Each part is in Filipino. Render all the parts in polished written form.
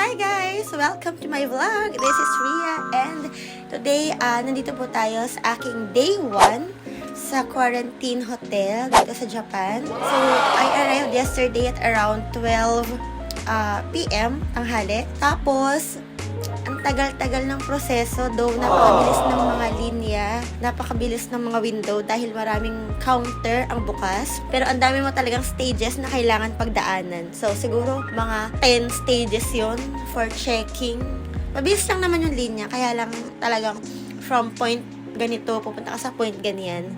Hi guys! Welcome to my vlog! This is Ria and today, nandito po tayo sa aking day 1 sa quarantine hotel dito sa Japan. So, I arrived yesterday at around 12 p.m. tanghali. Tapos, ang tagal-tagal ng proseso, though napakabilis ng mga linya, napakabilis ng mga window dahil maraming counter ang bukas. Pero ang dami mo talagang stages na kailangan pagdaanan. So, siguro mga 10 stages yon for checking. Mabilis lang naman yung linya, kaya lang talagang from point ganito, pupunta ka sa point ganyan.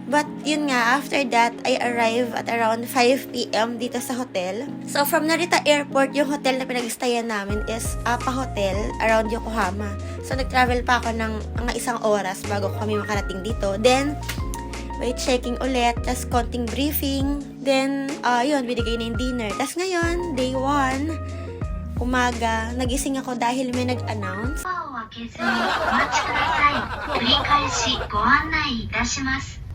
But, yun nga, after that, I arrive at around 5 p.m. dito sa hotel. So, from Narita Airport, yung hotel na pinag-stayan namin is Appa Hotel around Yokohama. So, nag-travel pa ako ng mga isang oras bago kami makarating dito. Then, may checking ulit, tas konting briefing. Then, yun, binigay na yung dinner. Tas ngayon, day 1, umaga, nagising ako dahil may nag-announce.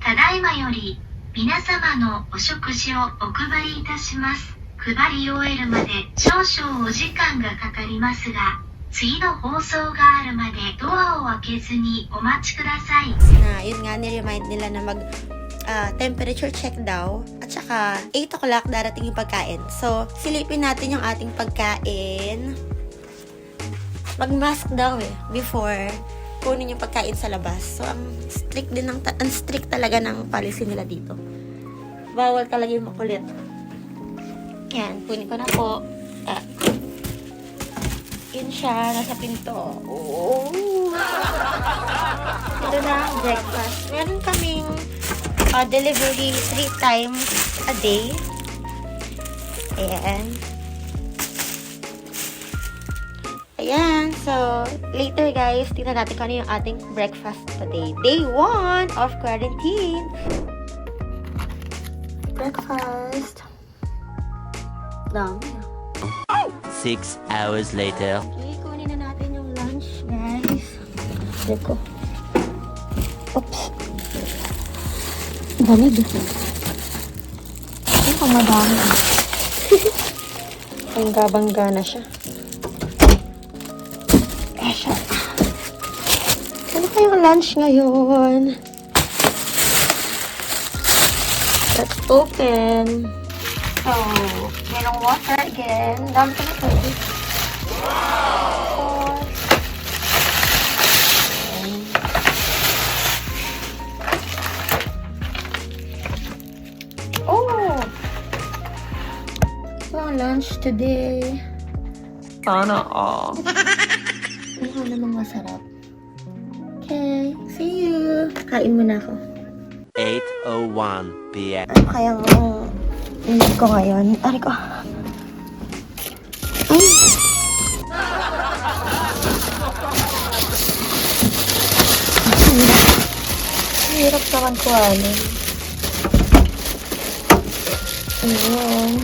ただいまより皆様のお食事をお配りいたします。配り終えるまで少々お時間がかかりますが、次の放送があるまでドアを開けずにお待ちください。Na, yun nga, niremind nila na mag temperature check daw. At saka, 8 o'clock darating yung pagkain. So, silipin natin yung ating pagkain. Mag-mask daw before kunin yung pagkain sa labas. So, ang strict talaga ng policy nila dito. Bawal talaga yung makulit. Yan, kunin ko na po. Yun siya, nasa pinto. Oh. Ito na ang breakfast. Meron kaming delivery 3 times a day. Ayan. Ayan, so, later guys, tingnan natin kung ano yung ating breakfast today. Day 1 of quarantine. Breakfast. Dami. 6 hours later. Okay, kunin na natin yung lunch, guys. Deko. Oops. Damig. Ay, pang madami. Bangga-bangga na siya. Ano kayong lunch ngayon? Let's open. So, merong water again. Dami ko na pwede. Oh! Ito ang lunch today. Sana all. Ano namang masarap. Okay, see you. Kain muna ako. 8:01 p.m. Ano kayang inig ko ngayon? Ari ko. Ay! Hirap naman ko ano. Ayan.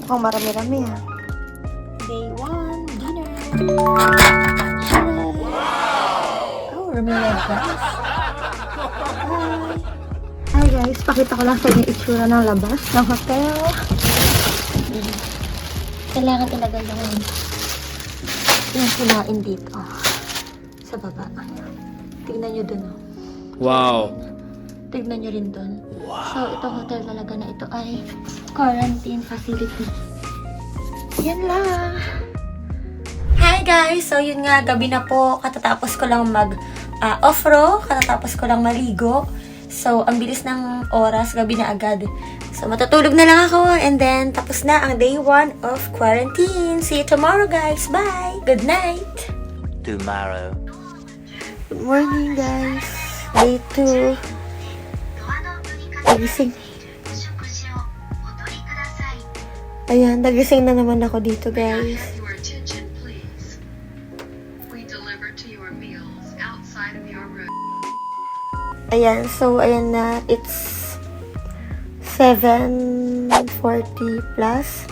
Mukhang marami-rami ha. Day 1, dinner. Oh, Ramiled rice. Hi guys, pakita ko lang sa inyo itsura ng labas ng hotel. Kailangan talaga yung kunain dito. Sa baba. Tignan nyo dun. Wow. Tignan nyo rin dun. So, itong hotel talaga na ito ay quarantine facility. Yan lang. Hi guys! So yun nga, gabi na po. Katatapos ko lang mag-off-row. Katatapos ko lang maligo. So, ang bilis ng oras, gabi na agad. So, matutulog na lang ako. And then, tapos na ang day 1 of quarantine. See you tomorrow guys. Bye! Good night! Tomorrow. Good morning guys. Day 2. Nagising. Ayan, nagising na naman ako dito, guys. Ayan, so, ayan na. It's 7:40 plus.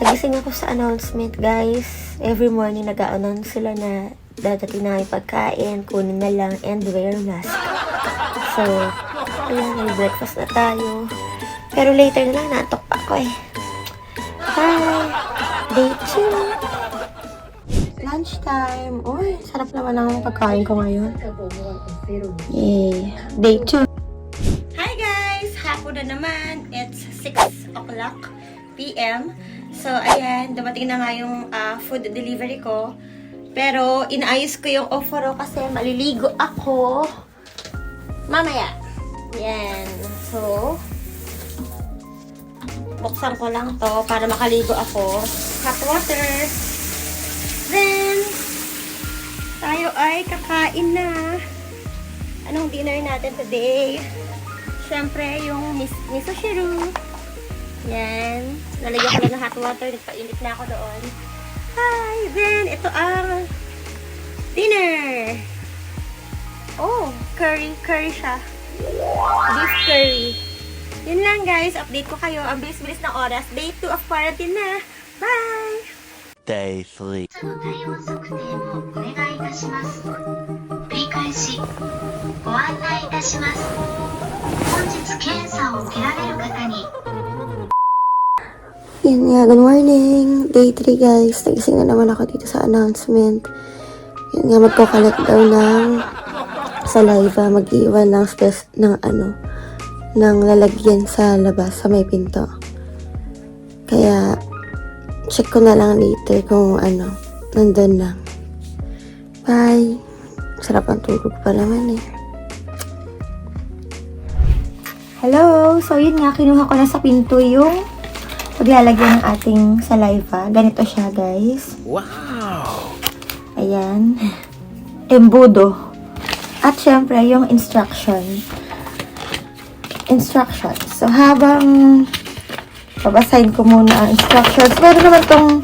Nagising ako sa announcement, guys. Every morning, nag-a-announce sila na dadating na yung pagkain, kunin na lang, and wear mask. So, ayan, may breakfast na tayo. Pero later na lang, naantok pa ako eh. Day 2. Lunchtime. Uy, sarap naman ang pagkain ko ngayon. Yay. Day 2. Hi guys! Hapon na naman. It's 6 o'clock p.m. So, ayan. Dumating na nga yung food delivery ko. Pero, inaayos ko yung offer kasi maliligo ako mamaya. Yan. So, buksan ko lang to para makaligo ako. Hot water. Then, tayo ay kakain na. Anong dinner natin today? Siyempre, yung miso shiru. Yan. Nalagyan ko lang ng hot water. Nagpainit na ako doon. Hi! Then, ito ang dinner. Oh, curry siya. Beef curry. Yun lang guys. Update ko kayo. Ang bilis-bilis ng oras. Day 2 of quarantine na. Bye! Day 3. その体温測定をお願いいたします。繰り返しご案内いたします。本日検査を受けられる方に Yun nga, good morning. Day 3 guys. Nagising na naman ako dito sa announcement. Yun nga, magkukalat daw ng saliva. Mag-iwan ng lalagyan sa labas, sa may pinto. Kaya, check ko na lang later kung nandun lang. Bye! Sarap ang tulog pa naman eh. Hello! So, yun nga, kinuha ko na sa pinto yung paglalagyan ng ating saliva. Ganito siya, guys. Wow! Ayan. Embudo. At syempre, yung instructions. So, habang babasahin ko muna ang instructions. Meron naman tong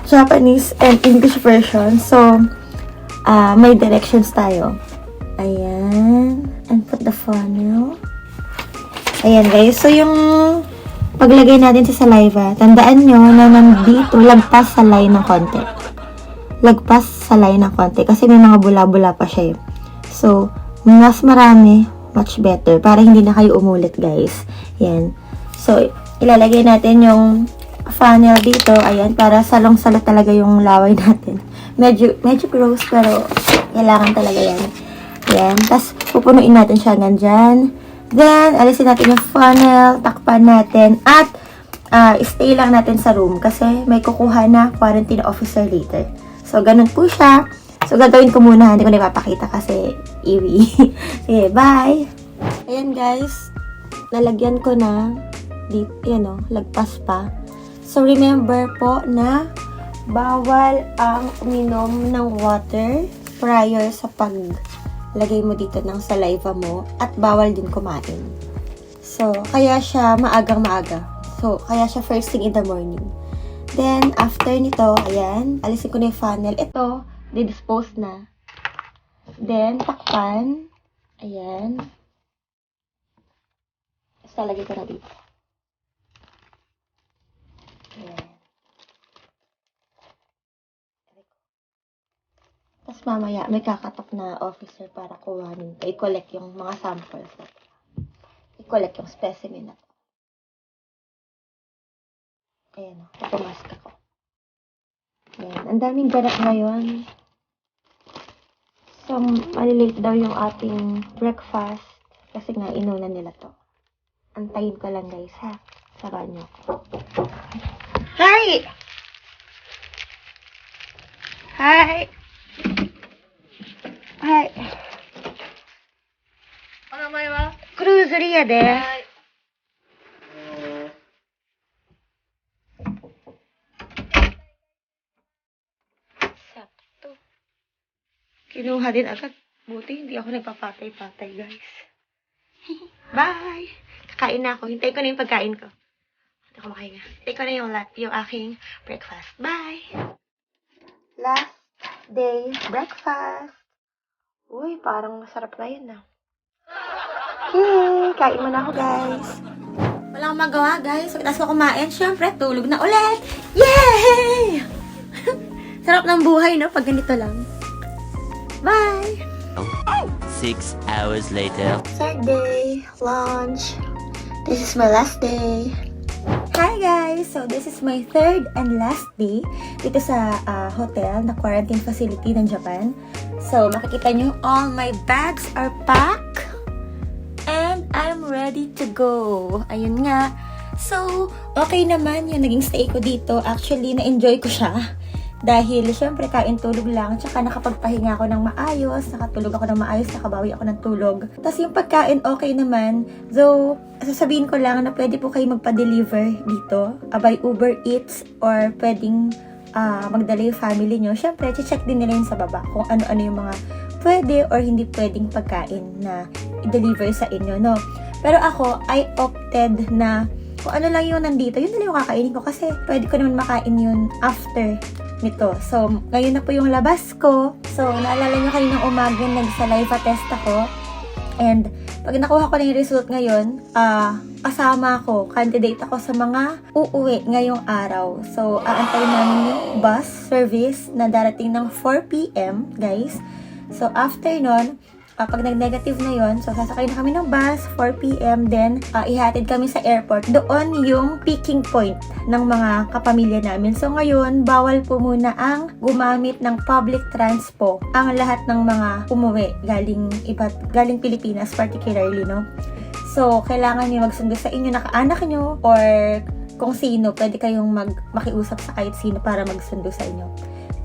Japanese and English version. So, may directions tayo. Ayan. And put the funnel. Ayan, guys. So, yung paglagay natin sa saliva, tandaan nyo na nandito, lagpas sa line ng konti. Lagpas sa line ng konti. Kasi may mga bula-bula pa siya. So, mas marami, much better. Para hindi na kayo umulit, guys. Yan. So, ilalagay natin yung funnel dito. Ayan, para salong-salo talaga yung laway natin. Medyo gross, pero kailangan talaga yan. Ayan. Tapos, pupunuin natin siya hanggang dyan. Then, alisin natin yung funnel, takpan natin, at stay lang natin sa room kasi may kukuha na quarantine officer later. So, ganun po siya. So, gagawin ko muna. Hindi ko na ipapakita kasi iwi. Sige, bye! Ayan, guys. Nalagyan ko na. Dito, yan o. Lagpas pa. So, remember po na bawal ang uminom ng water prior sa paglagay mo dito ng saliva mo at bawal din kumain. So, kaya siya maagang-maaga. So, kaya siya first thing in the morning. Then, after nito, ayan, alisin ko na yung funnel. Ito, dispose na. Then, takpan. Ayan. Tapos, talagay ko na dito. Ayan. Tapos, mamaya, may kakatok na officer para kuhanin ito. I-collect yung mga samples na ito. I-collect yung specimen na ito. Ayan o, pupumask ako. Ayan, ang daming ganap ngayon. So, malilate daw yung ating breakfast kasi nga inuna nila to. Antayin ko lang guys ha. Sabahan niyo ako. Hi! Hi! Hi! お名前はクルーズリアです。Sakto. Kinuha din agad. Buti hindi ako nagpapatay-patay, guys. Bye! Kakain na ako. Hintay ko na yung pagkain ko. Hindi ako makahinga. Hintay ko na yung aking breakfast. Bye! Last day breakfast. Uy, parang masarap na yun ah. Yay! Kain mo na ako, guys. Walang magawa, guys. Pagkatapos ko kumain, syempre, tulog na ulit. Yay! Sarap ng buhay, no? Pag ganito lang. Bye! 6 hours later. Third day, lunch. This is my last day. Hi guys! So this is my third and last day dito sa hotel na quarantine facility ng Japan. So makikita nyo, all my bags are packed and I'm ready to go. Ayun nga. So, okay naman yung naging stay ko dito. Actually, na-enjoy ko siya. Dahil, syempre, kain-tulog lang. Tsaka nakapagpahinga ako ng maayos. Nakatulog ako ng maayos. Nakabawi ako ng tulog. Tapos yung pagkain, okay naman. So, sasabihin ko lang na pwede po kayo magpa-deliver dito. By Uber Eats or pwedeng magdala yung family nyo. Syempre, check din nila yun sa baba kung ano-ano yung mga pwede or hindi pwedeng pagkain na i-deliver sa inyo, no? Pero ako, I opted na kung ano lang yung nandito, yun na lang yung kakainin ko kasi pwede ko naman makain yun after nito. So, ngayon na po yung labas ko. So, naalala nyo kaninang umaga, nag-saliva test ako. And, pag nakuha ko na yung result ngayon, kasama ako, candidate ako sa mga uuwi ngayong araw. So, aantayin namin yung bus service na darating ng 4 p.m., guys. So, after nun, pag nag-negative na yon, so sasakay na kami ng bus, 4 p.m. Then, ihatid kami sa airport. Doon yung picking point ng mga kapamilya namin. So, ngayon, bawal po muna ang gumamit ng public transpo. Ang lahat ng mga umuwi galing Pilipinas, particularly, no? So, kailangan nyo magsundo sa inyo na kaanak nyo or kung sino, pwede kayong makiusap sa kahit sino para magsundo sa inyo.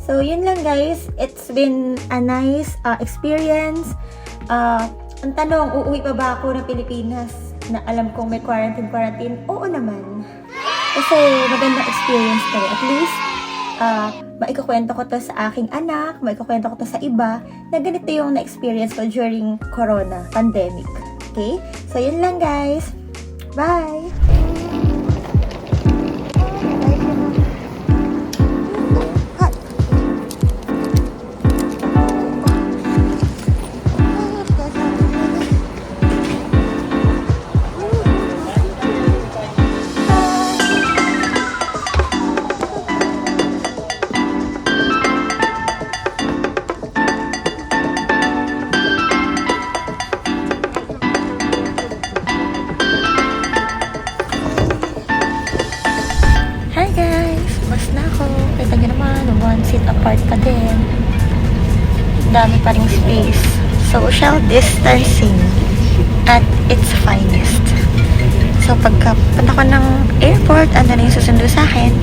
So, yun lang guys. It's been a nice experience. Ang tanong, uuwi pa ba ako ng Pilipinas na alam kong may quarantine? Oo naman. Kasi magandang experience to. At least, maikukwento ko to sa aking anak, maikukwento ko to sa iba, na ganito yung na-experience ko during corona pandemic. Okay? So, yun lang guys. Bye! One seat apart pa din. Dami pa ring space. Social distancing at its finest. So, pagka punta ko ng airport, ano na yung susundo sa akin.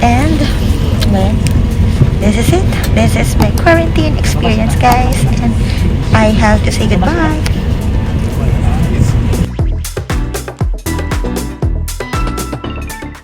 And, well, this is it. This is my quarantine experience, guys. And I have to say goodbye.